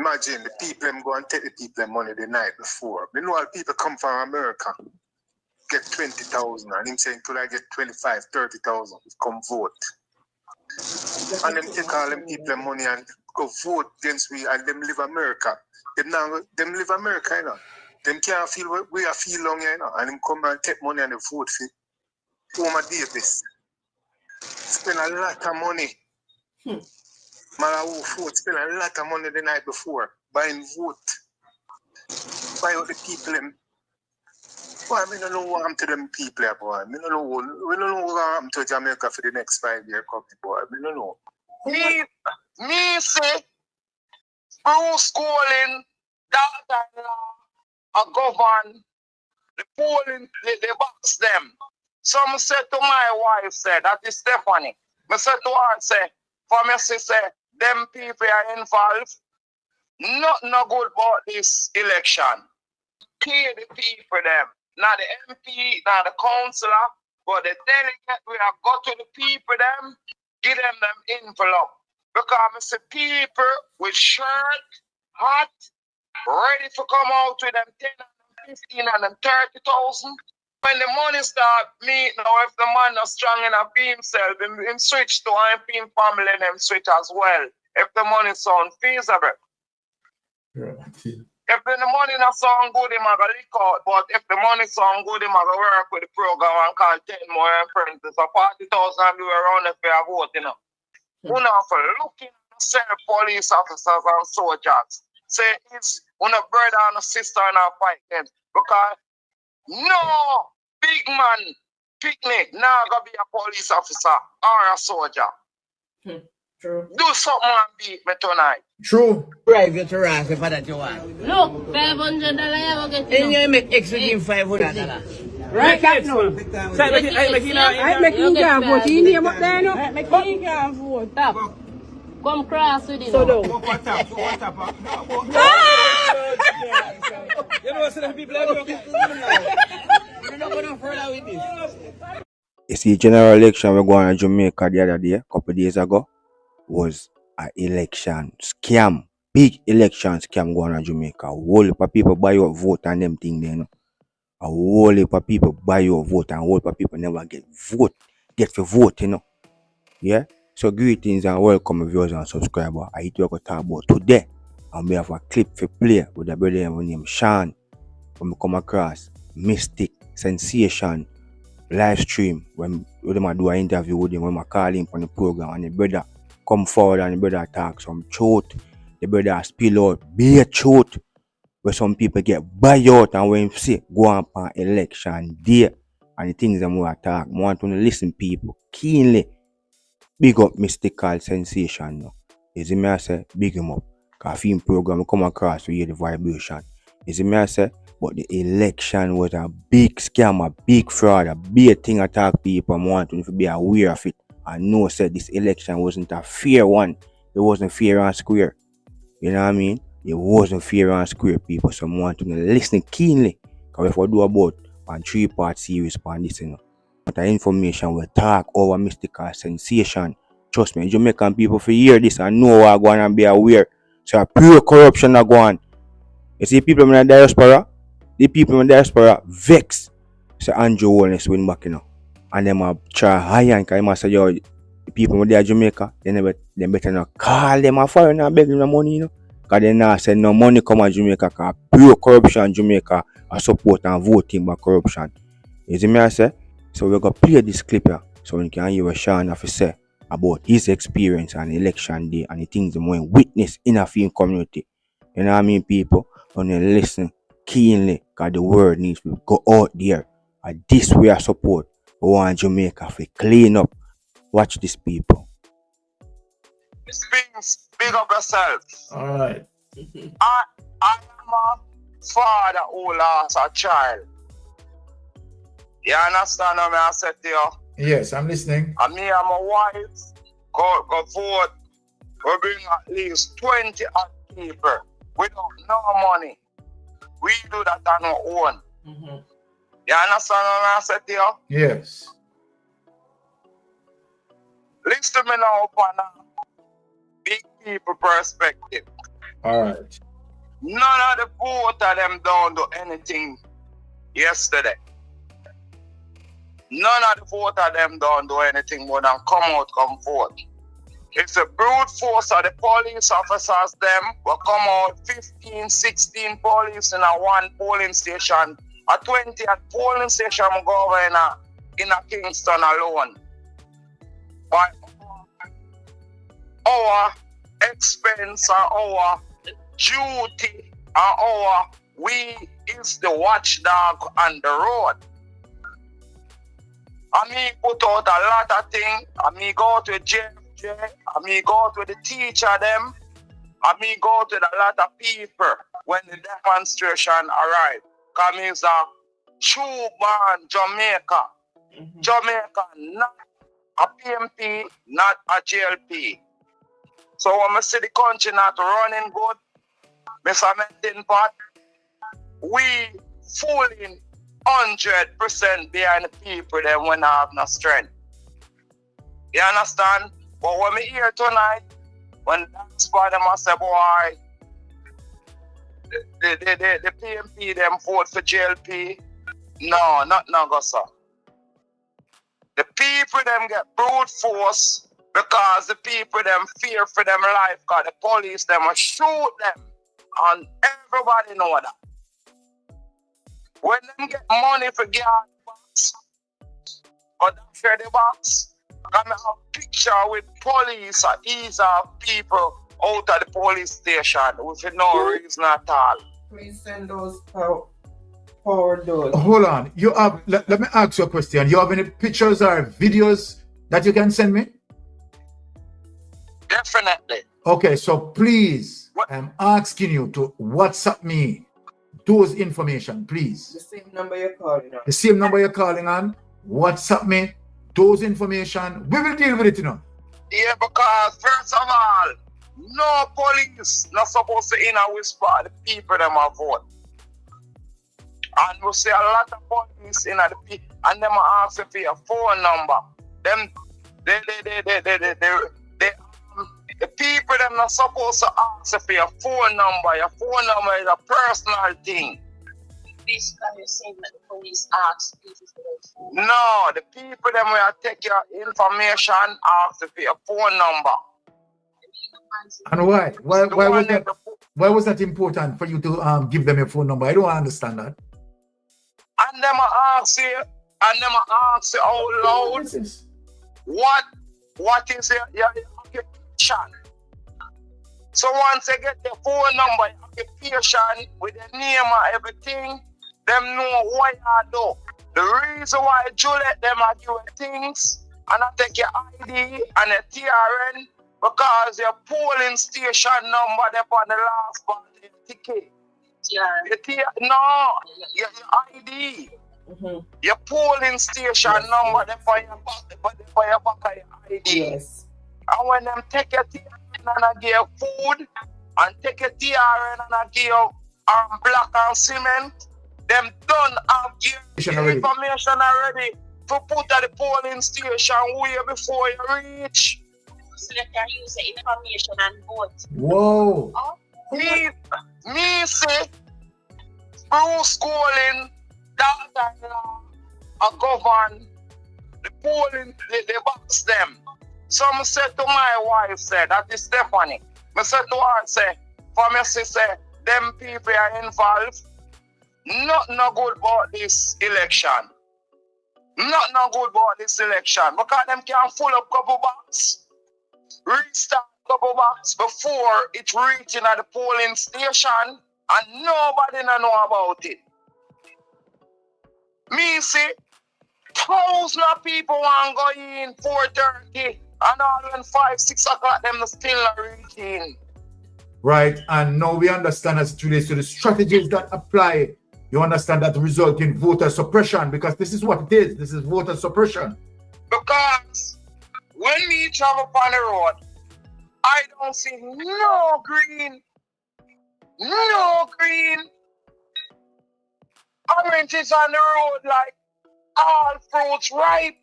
imagine the people them go and take the people them money the night before. You know all people come from America, get 20,000, and him saying could I get 25, 30,000? Come vote. And them take all them people them money and go vote against we, and them live America. Them live America, you know. Them can't feel what we are feel long, you know. And them come and take money and they vote for Homer Davis. Spend a lot of money. Man who vote spend a lot of money the night before buying vote. Buy out the people them. Boy, I don't know what happened to them people, boy. We don't know what happened to Jamaica for the next 5 years, boy. We don't know. Me say, Bruce calling daughter-in-law a govern the polling, they box them. Some said to my wife, said, that is Stephanie. I said to her, say, for me, say, them people are involved. Nothing no good about this election. Clear the people them. Not the MP, not the councillor, but the delegate, we have got to the people them, give them envelope. Because I see people with shirt, hat, ready to come out with them 10 and 15 and them 30,000. When the money start meeting, or if the man not strong enough for himself, him switch to him family and them switch as well. If the money sound feasible. If the money not sound good, he might go leak out. But if the money sound good, he might go work with the program and call 10 more apprentices. So 40,000 be around if they are voting. You know, for looking at self police officers and soldiers. Say it's one a brother and a sister and a fight them. Because no big man picnic now gonna be a police officer or a soldier. True. Do something and beat me tonight. True. Private harassment for that you want. Look, $500 you get. And you make extra give $500. Right back now. I make you can vote. You name up there now. Make you can vote. Stop. Come cross with it. So do. You know, so the people are You're not going further with this. You see, general election we go on in Jamaica the other day, a couple of days ago, was an election scam. Big election scam going on in Jamaica. A whole heap of people buy your vote and them thing there, you know. A whole heap of people buy your vote and a whole heap of people never get to vote, you know. Yeah? So greetings and welcome viewers and subscribers. I hit you to talk about today. And we have a clip for play with a brother named Sean. When we come across Mystic Sensation live stream when we do an interview with him, when I call him on the program and the brother come forward and the brother talk some truth. The brother spill out bare truth where some people get buy out and when you see go on for election day and the things that we talk. I want to listen people keenly. Big up Mystical Sensation now. Is it me I say big him up? Cause film program come across to hear the vibration. Is it me I say? But the election was a big scam, a big fraud, a big thing attack people. I want to be aware of it. I know said this election wasn't a fair one. It wasn't fair and square. You know what I mean? It wasn't fair and square, people. So I want to listen keenly. Because if I do about a 3-part series on this, you know. But the information will talk over Mystical Sensation. Trust me, Jamaican people for hear this and know what going and be aware. So a pure corruption are going. You see people in the diaspora, the people in the diaspora vex. So Andrew Wellness win back, you know. And them a try higher and because say yo, the people in Jamaica, they better not call them a foreign and beg them the money, you know. Because they not say no money come to Jamaica because pure corruption in Jamaica are support and voting by corruption. You see me I say? So we're going to play this clip here so we can hear what Sean have to say about his experience on election day and the things that we witness in a film community. You know what I mean, people? When you listen keenly, because the word needs to go out there. And this way of support, we want Jamaica to clean up. Watch this, people. Big up yourself. Alright. I am a father who lost a child. You understand what I said to you? Yes, I'm listening. And me and my wife go vote. We bring at least 20 odd people without no money. We do that on our own. Mm-hmm. You understand what I said to you? Yes. Listen to me now from a big people perspective. All right. None of the both of them don't do anything yesterday. None of the both of them don't do anything more than come vote. It's a brute force of the police officers them will come out 15, 16 police in a one polling station. A 20 at polling station will go over in a Kingston alone. By our expense and our duty and we is the watchdog on the road. And me put out a lot of things. And me go to JLP, and me go to the teacher them, and me go to a lot of people when the demonstration arrive. Because me is a true born Jamaica. Jamaica, not a PMP, not a JLP. So when I see the country not running good, Mr. Mentin Pot, we fully 100% behind the people that when I have no strength. You understand? But when we hear tonight, when that spot them I say, boy, the PMP them vote for JLP, no, not go sir. The people them get brute force because the people them fear for them life because the police them will shoot them and everybody know that. When them get money for guard box, or for the box, come have a picture with police or ease of people out of the police station with no reason at all. Please send those forward those. Hold on. You have. Let me ask you a question. You have any pictures or videos that you can send me? Definitely. Okay. So please, I'm asking you to WhatsApp me those information, please. The same number you're calling on. The same number you're calling on. WhatsApp me those information. We will deal with it, you know. Yeah, because first of all, no police not supposed to in a whisper the people them a vote. And we see a lot of police in the people and them ask for your phone number. Them the people them not supposed to ask for your phone number. Your phone number is a personal thing. Basically, you're saying that the police ask people for their phone. No, the people them will take your information, ask for your phone number. And why? Why was that important for you to give them your phone number? I don't understand that. And them ask you out loud. What is your occupation? So once they get the phone number, your occupation with the name and everything, them know what you do. The reason why Juliet them are doing things and I take your ID and a TRN because your polling station number there on the last part of your ticket. Your ID. Your polling station number there for your back of your ID. Yes. And when them take your TRN and I give you food and take your TRN and I give you block and cement, them done have your information already to put at the polling station way before you reach. So they can use the information and vote. Whoa. Me say Bruce Colin, daughter-in-law, govern the polling, the box them. Some said to my wife, said, that is Stephanie. I said to her, say, for me, say, them people are involved. Nothing no good about this election. Nothing no good about this election. Because them can full up couple box, restart couple box before it reaching at the polling station and nobody know about it. Me see, thousands of people want to go in 4:30 and all when 5, 6 o'clock them still not reaching. Right, and now we understand as it relates to the strategies that apply. You understand that result in voter suppression because this is what it is. This is voter suppression. Because when we travel on the road, I don't see no green. Oranges on the road like all fruits ripe.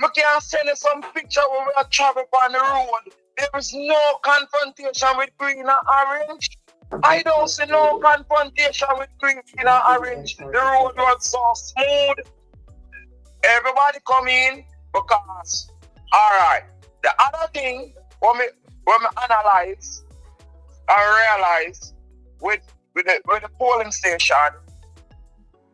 I can send you some picture when we are traveling on the road. There is no confrontation with green and orange. I don't see no confrontation with green and orange. The road was so smooth. Everybody come in because, alright. The other thing, when me analyze and realize with the polling station,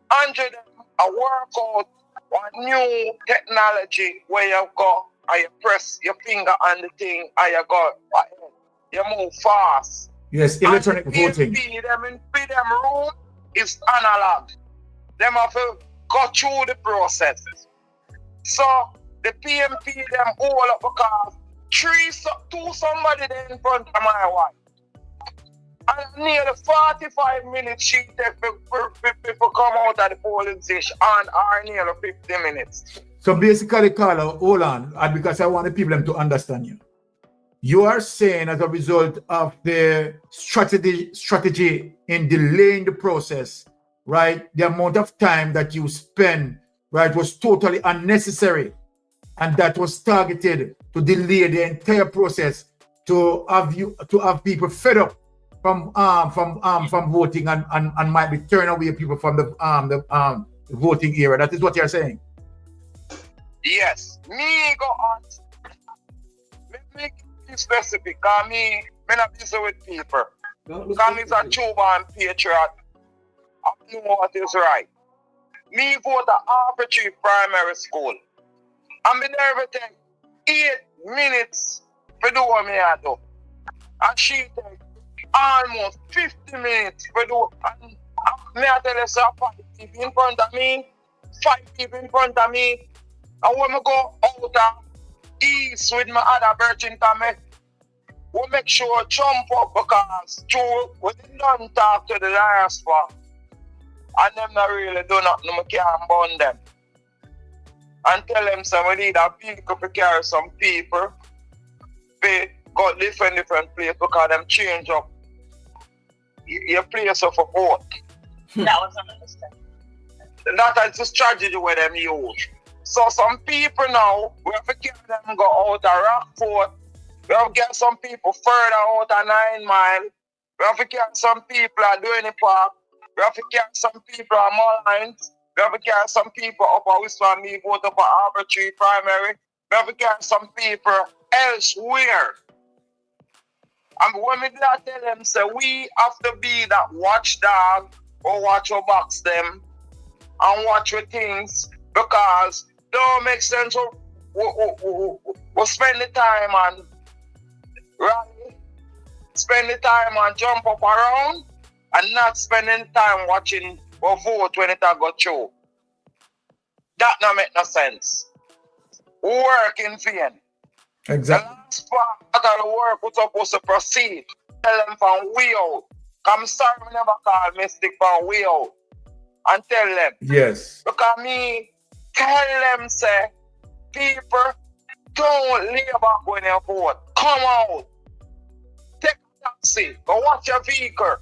100 a work out one new technology where you go and you press your finger on the thing and you go ahead. You move fast. Yes, electronic voting. Them in them room is analog. Them have to go through the process. So the PMP them all up because two somebody there in front of my wife. And nearly 45 minutes she take people come out of the polling station and are nearly 50 minutes. So basically, Carla, hold on, because I want the people to understand you. You are saying as a result of the strategy in delaying the process, right? The amount of time that you spend, right, was totally unnecessary, and that was targeted to delay the entire process to have people fed up from voting and might be turn away people from the voting era. That is what you're saying. Yes, me go on. Me be specific, because me not busy with people. Because me is a true-born patriot. I know what is right. Me vote at arbitrary primary school. And me never take 8 minutes to do what me I do. And she take almost 50 minutes to do. And me I tell you, so 5 people in front of me, 5 people in front of me. And when I go out of east with my other virgin family, we make sure jump up because we don't talk to the diaspora. And them not really do nothing, we can't burn them. And tell them so we need a vehicle to carry some people. They got different places because them change up your place of a vote. That was understanding. That is the strategy where them use. So some people now, we have to get them go out of Rockford. We have to get some people further out of 9 Mile. We have to get some people at Duane Park. We have to get some people at Mullines. We have to get some people up at Western Me go to arbitrary primary. We have to get some people elsewhere. And when we tell them, say we have to be that watchdog or watch your box them and watch your things because don't make sense. We'll spend the time on rally, spend the time on jump up around, and not spending time watching or vote when it go through. That don't make no sense. Work in vain. Exactly. The last part of the work was supposed to proceed. Tell them from way out. I'm sorry, we never call mistake from way out. And tell them. Yes. Because me tell them, say, people don't lay back when you vote. Come out. Take a taxi. Go watch your vehicle.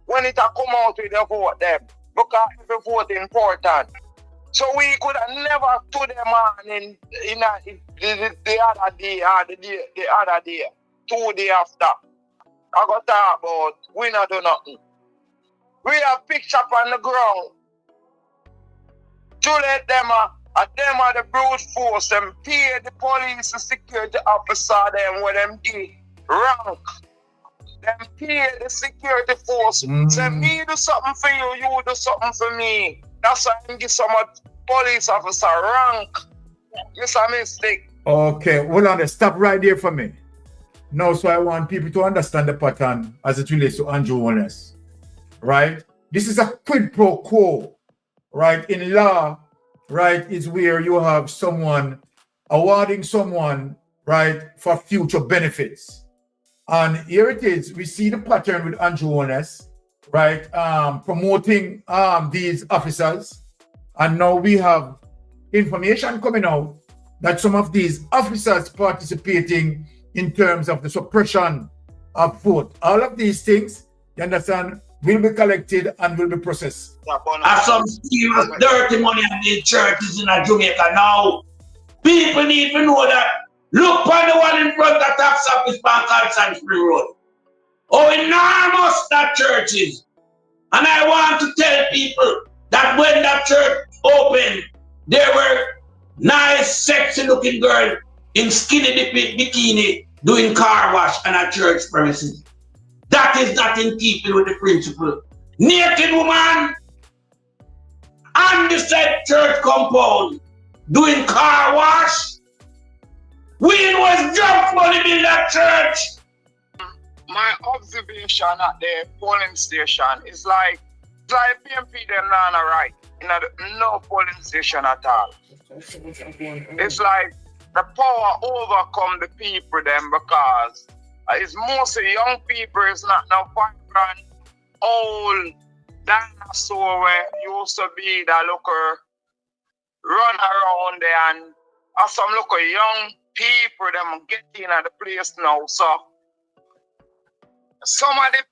When it come out with the vote them. Because every vote is important. So we could have never to them on in the other day or the other day, 2 days after. I got talk about we not do nothing. We have picture on the ground. To let them them are the brute force, them pay the police, the security officer, them with them the rank. Them pay the security force. Say me do something for you, you do something for me. That's why I give some police officer rank. It's a mistake. Okay, hold on, stop right there for me. Now, so I want people to understand the pattern as it relates to Andrew Wallace, right? This is a quid pro quo, right? In law, right, is where you have someone awarding someone, right, for future benefits. And here it is, we see the pattern with Andrew Wallace, right, promoting these officers. And now we have information coming out that some of these officers participating in terms of the suppression of vote. All of these things, you understand, will be collected and will be processed. As some serious dirty money in the churches in Jamaica now. People need to know that. Look on the one in front of the tax office on Carlson Spring Road. how enormous that church is. And I want to tell people that when that church opened, there were nice, sexy looking girls in skinny bikini doing car wash on a church premises. That is not in keeping with the principle. Naked woman on the said church compound doing car wash. We was drunk money in that church. My observation at the polling station is like PMP them not right in no polling station at all. It's like the power overcome the people them because it's mostly young people. It's not no vibrant old dinosaur where used to be that looker run around there and some looker young people them getting at the place now. So some of the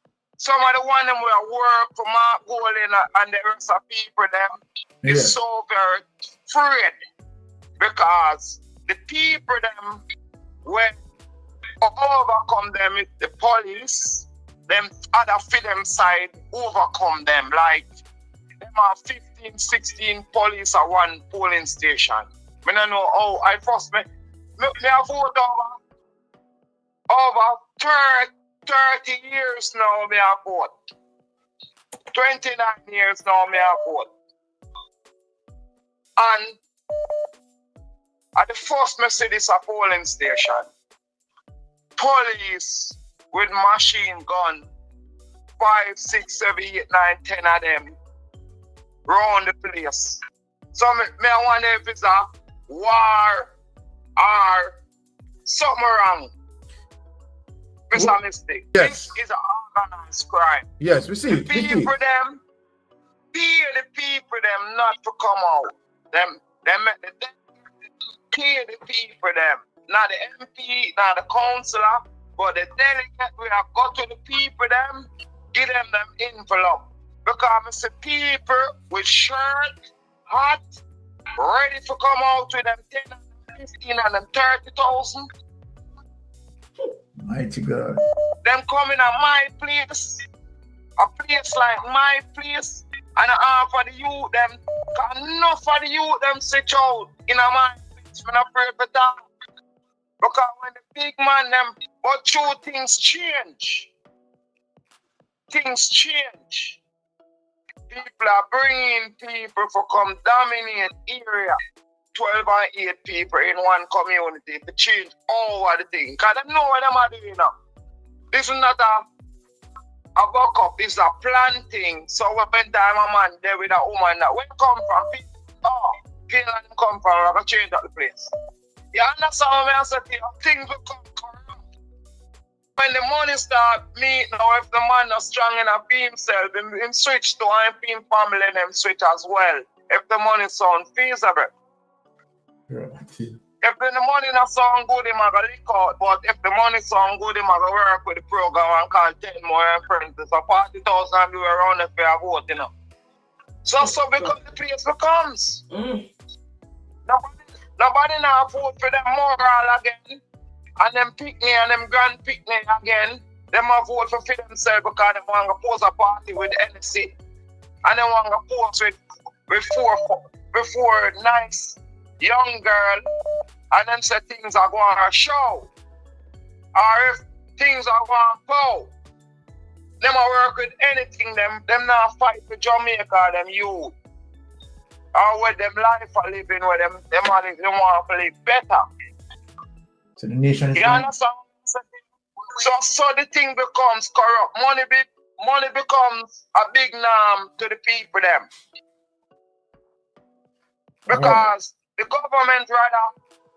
one them will work for Mark Golding and the rest of people them is so very afraid because the people them when overcome them is the police, them other film side overcome them like them are 15, 16 police at one polling station. I don't know how I first me vote over 30 years now me I vote. 29 years now me I vote. And at the first me see this a polling station. Police with machine gun, 5, 6, 7, 8, 9, 10 of them round the place. So me I wonder if it's a war or something wrong. It's a mistake. Yes. This is an organized crime. Yes, we see. The people them not to come out. Them pay the people them. Not the MP, not the councillor, but the delegate we have got to the people them, give them envelope. Because I see people with shirt, hat, ready to come out with them 10 and 15 and them 30,000. Mighty God. Them coming at my place, a place like my place, and I offer the youth them, because enough of the youth them switch out in a my place, when I pray for that. Because when the big man them, but true things change. Things change. People are bringing people for come dominate area. 12 and 8 people in one community to change all of the things. Because they know what them are doing now. This is not a buck up, it's a planting. So when time a man there with a woman that where come from? Finland come from, we're going to change up the place. You understand what I say to you? Things will come corrupt. When the money start meeting, or if the man is strong enough for himself, him switch to him family and them switch as well. If the money sound feasible. If the money not sound good, him going to lick out. But if the money sound good, him going to work with the program and call 10 more apprentices. So 40,000 do around if you are voting. So because the place becomes. Nobody now vote for them moral again. And them pickney and them grand pickney again. Them a vote for themselves because they want to pose a party with NSC. And they want to pose with four nice young girl. And them say things are going to show. Or if things are going to go. Them a work with anything. Them not fight for Jamaica, them youth. Or where them life are living, where them want to live better. So the nation is. You understand? So the thing becomes corrupt. Money becomes a big norm to the people them. Because the government rather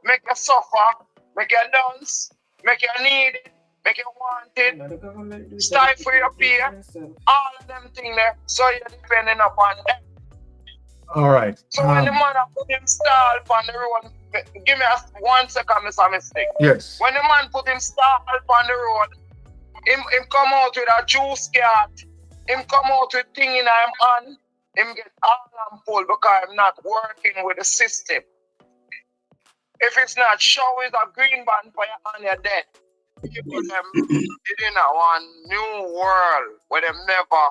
make you suffer, make you dance, make you need it, make you want it, stifle your pay, all of them things there, so you're depending upon them. All right. So when the man put him stall on the road, give me 1 second, Mr. Mistake. Yes. When the man put him stall on the road, him come out with a juice cart, him come out with thing in him hand, him get all and full because I'm not working with the system. If it's not show, it's a green band for your hand, you're dead. people them in a one new world where them never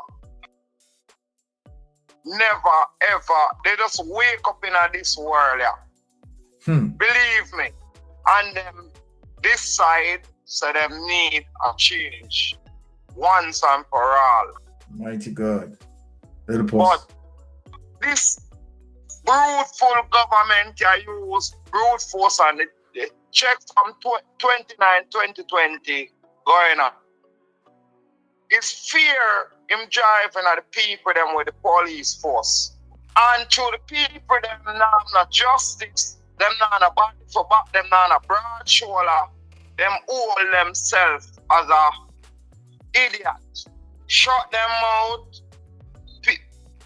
ever they just wake up in this world, yeah. Believe me. And them this side so them need a change once and for all. Mighty God. Little post. But this bruteful government you use brute force and the check from 2020 going on. It's fear him driving at the people them with the police force. And to the people them not justice, them not a body for back, them not a broad shoulder, them hold themselves as a idiot. Shut them out,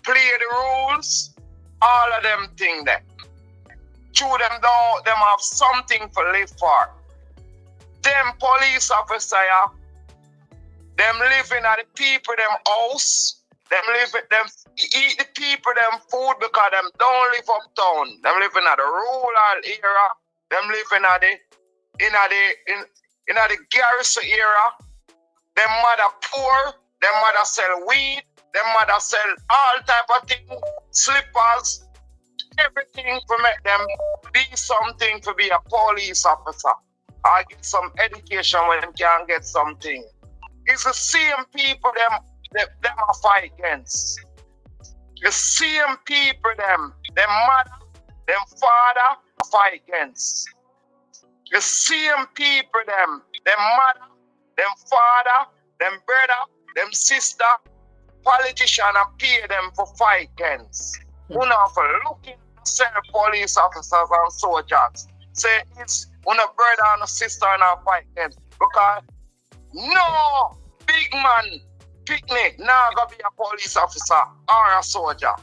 play the rules, all of them thing there. To them down, them have something to live for. Them police officer, them living at the people them house, them eat the people them food because them don't live uptown. Them living at the rural area, them living at the garrison area. Them mother poor, them mother sell weed, them mother sell all type of things, slippers, everything to make them be something to be a police officer. I get some education when them can get something. It's the same people them I fight against. The same people them mother, them father I fight against. The same people them mother, them father, them brother, them sister, politician and pay them for fight against. Who not for looking at police officers and soldiers. Say it's one a brother and a sister and a fight against. Because no big man picnic now gonna be a police officer or a soldier.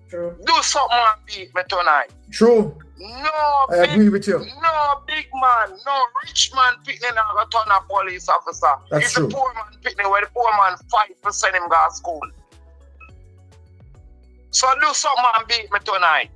True. Do something and beat me tonight. True. No I agree with you. No big man, no rich man picnic now gonna turn a police officer. That's it's true. the poor man picnic where the poor man fight to send him to school. So do something and beat me tonight.